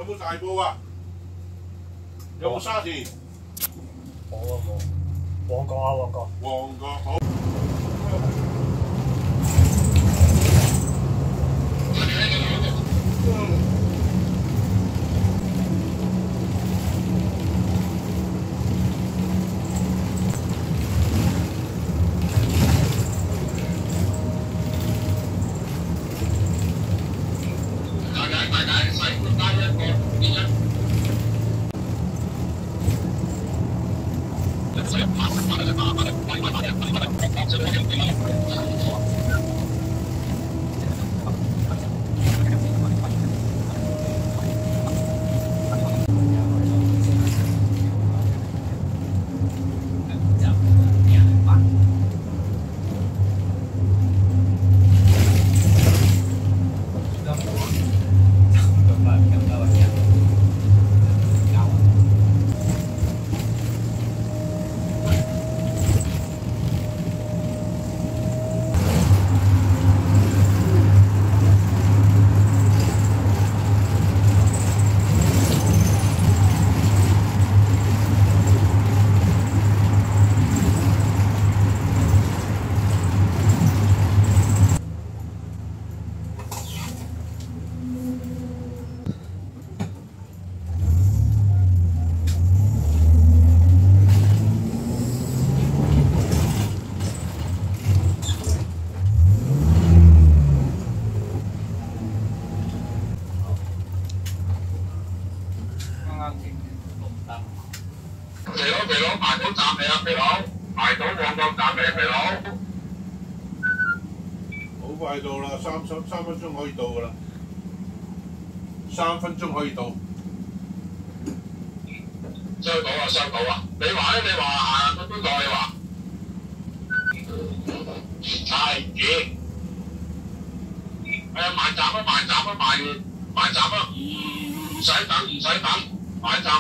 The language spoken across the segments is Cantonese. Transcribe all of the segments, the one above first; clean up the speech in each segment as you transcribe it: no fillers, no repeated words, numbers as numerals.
有冇大埔啊？有冇沙田？冇啊冇，旺角啊旺角。旺角好。肥佬排到站未啊？肥佬排到旺角站未？肥佬好快到啦，三分鐘可以到噶啦，3分鐘可以到。收到啊，收到啊！你話咧？你話去邊度？你話係嘢？埋站啊！埋站啊！埋站啊！唔使等，唔使等，埋站。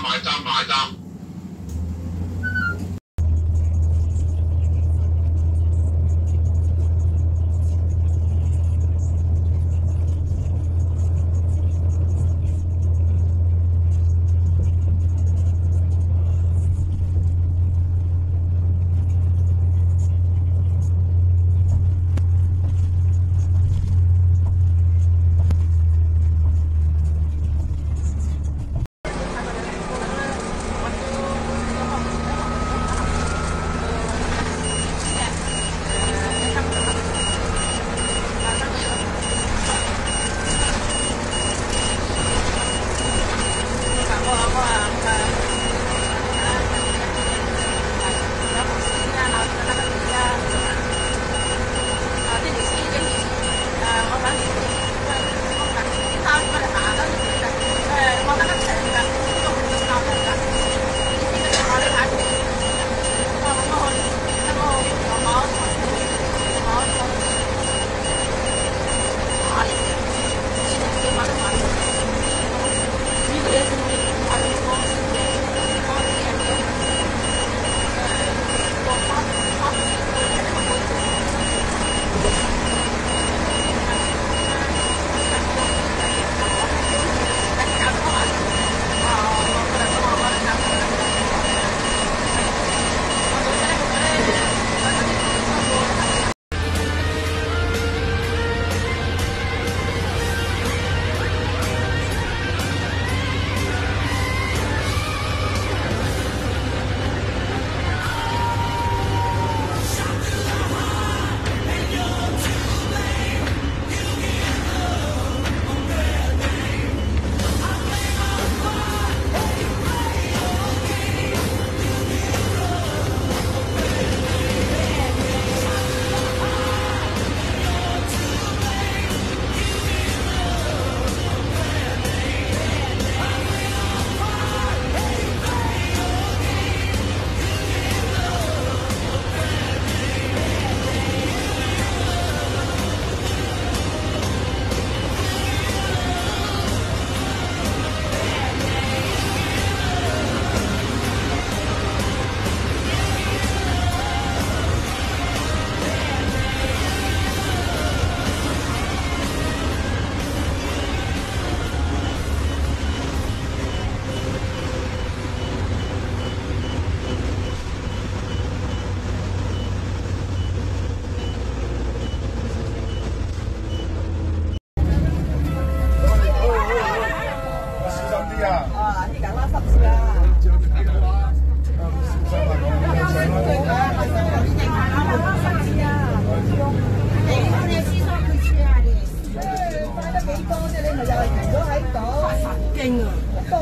勁啊！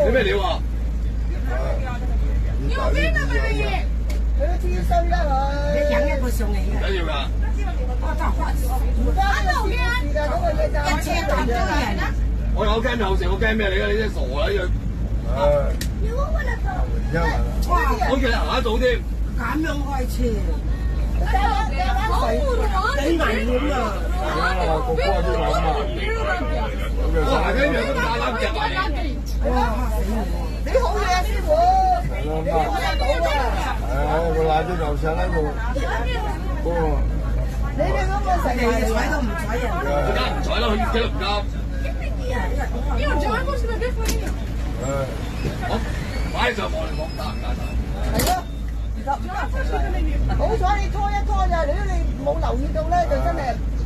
你咩料啊？要邊啊，咪咪嘢？佢都知衰啦你佢。引一個上嚟嘅。緊要㗎。而家呢個事㗎，嗰個嘢就一車咁多人啊！我有驚有食，我驚咩你㗎？你真係傻啦！呢樣。哇！我叫你行得早添。咁樣開車，好幾危險啊！我行緊樣咁大膽夾埋你。哇！死我！你好嘢啊，師傅！你我有到啊！我拉咗樓上喺度。你哋嗰個成你哋睬都唔睬人哋。而家唔睬啦，佢幾都唔啱。好，擺上網嚟講得唔得？係咯，好彩你拖一拖咋，如果你冇留意到咧，就真係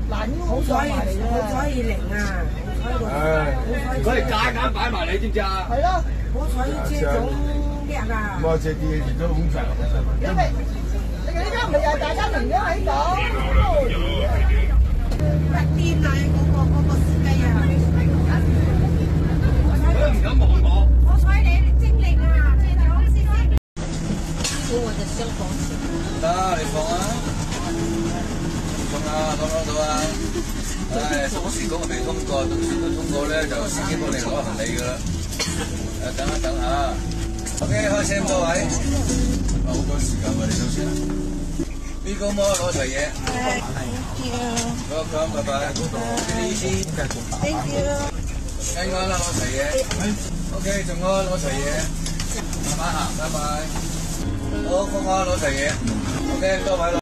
難腰好彩上埋嚟好㗎。彩零啊！如果你夾硬擺埋你，知唔知啊？係咯，好彩車種叻啊！我這啲嘢都好長。你哋呢家唔係又大家停咗喺度？一癲啊！嗰個司機啊！佢都唔敢望我。好彩你精靈啊！即係講師傅。得，你放啊！放啊，攞到啊！唉，鎖匙嗰個未通過，到時都通過咧，就司機幫你攞行李噶啦。等一等嚇。OK，開車咁多位。好多時間喎，你收先啦。呢個摩攞齊嘢。好，拜拜。Easy。Thank you。安安啦，攞齊嘢。OK，仲安攞齊嘢。慢慢行，拜拜。好，方安攞齊嘢。OK，多位啦。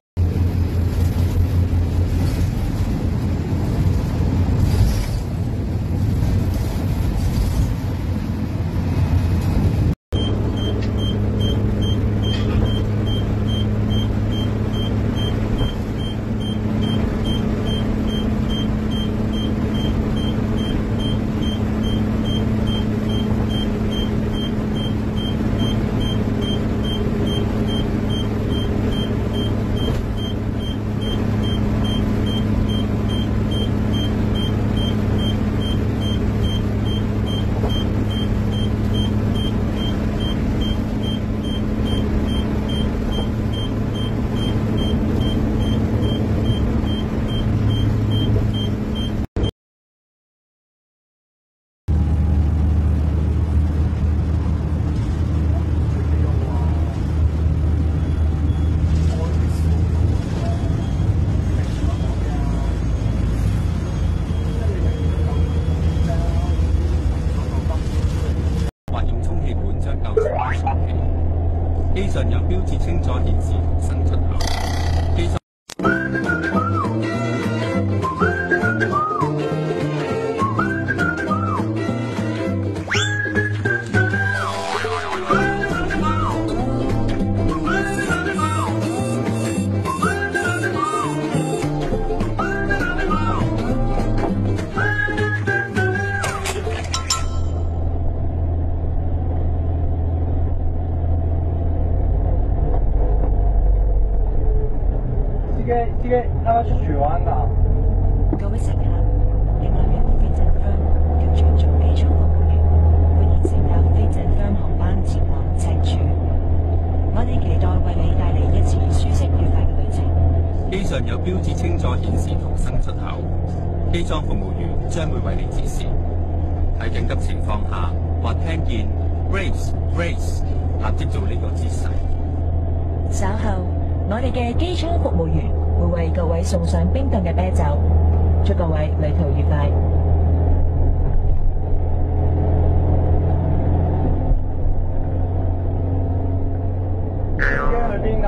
機上有標誌清楚顯示逃生出口。機上司機，啱啱出荃灣㗎。各位乘客，另外兩個飛陣 firm 跟隨做機艙服務員，歡迎乘搭飛陣 firm 航班前往赤柱。我哋期待為你帶嚟一次舒適愉快嘅旅程。機上有標誌清楚顯示逃生出口，機艙服務員將會為你指示。喺緊急情況下，或聽見 brace brace，立即做呢個姿勢。稍後，我哋嘅機艙服務員會為各位送上冰凍嘅啤酒，祝各位旅途愉快。司機去邊㗎？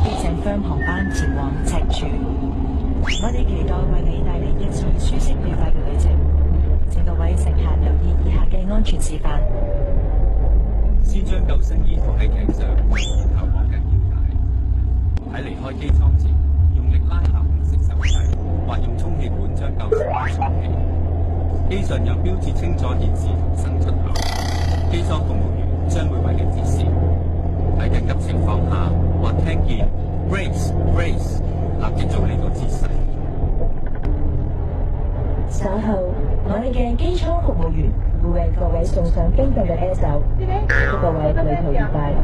飛陣 firm 航班前往赤柱，我哋期待為你帶嚟一次舒適愉快嘅旅程。請各位乘客留意以下嘅安全示範。先將救生衣套喺頸上，然後綁緊腰帶。喺離開機艙前，用力拉下紅色手掣，或用充氣管將救生衣充氣。機上有標誌清楚顯示逃生出口，機艙服務員將會為你指示。喺緊急情況下，或聽見 brace brace，立即做呢個姿勢。稍後，我哋嘅機艙服務員會為各位送上冰凍嘅啤酒，祝各位旅途愉快。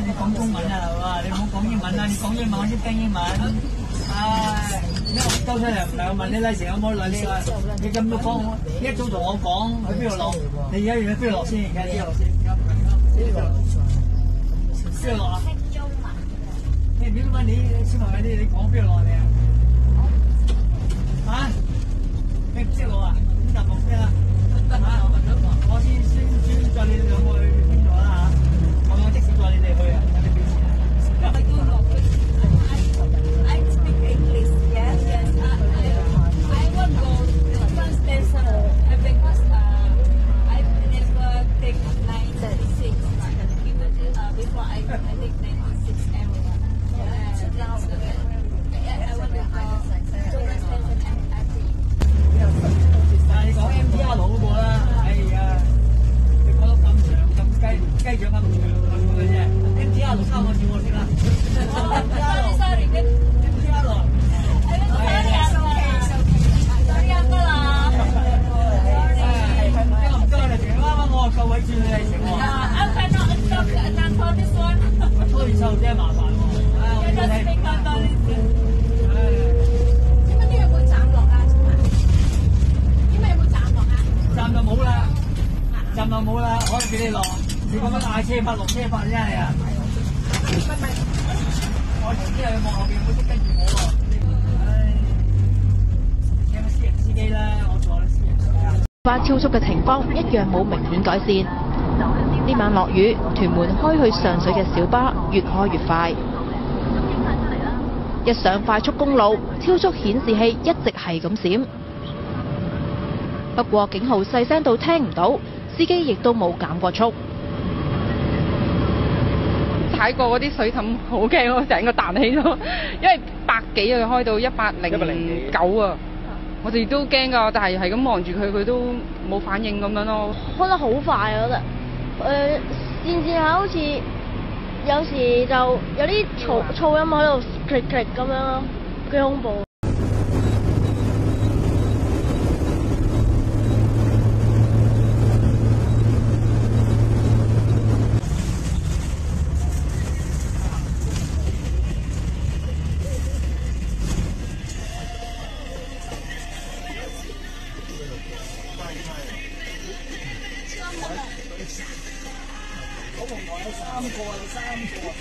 你講中文啊，哇！你唔好講英文啊，你講英文我先聽英文。唉，因為我兜出嚟唔係我問你禮成有冇兩次啊？你咁多講，一早同我講去邊度落，你而家要去邊度落先？而家邊度落先？邊度落啊？你邊度問你小朋友啲？你講邊度落嚟啊？嚇？你唔識落啊？咁就冇咩啦。我先載你兩個去邊度啦嚇？我用的士載你哋去啊！有咩表示啊？I speak English. Yes, yes. I want to go one station because I never take 96 before I take 96 everywhere. Now I want to go to one station every. 你講 MTR 嗰個啦，哎呀，你講到咁長咁雞長咁長嘅啫 ，MTR 3個字我識啦。Sorry, MTR。sorry uncle 啦。唔該你，啱啱我夠位轉你嚟食喎。I cannot talk this one. 我拖住手真係麻煩喎。I just speak Cantonese. 點解呢有冇站落啊？點解有冇站落啊？站就冇啦，站就冇啦，可以俾你落。你咁樣嗌車法落車法真係啊！我頭先又要望後邊有冇識跟住我喎。唉，請個私人司機啦，我坐啲私人司機。花超速嘅情況一樣冇明顯改善。呢晚落雨，屯門開去上水嘅小巴越開越快。一上快速公路，超速顯示器一直係咁閃。不過警號細聲到聽唔到，司機亦都冇減過速。踩過嗰啲水氹好驚，我成個彈起咗，因為100幾啊，開到109啊，我哋都驚㗎，但係咁望住佢，佢都冇反應咁樣咯。開得好快啊！我覺得，漸下好似有時就有啲噪音喺度 click click 咁樣咯，幾恐怖。3個啊，3個啊，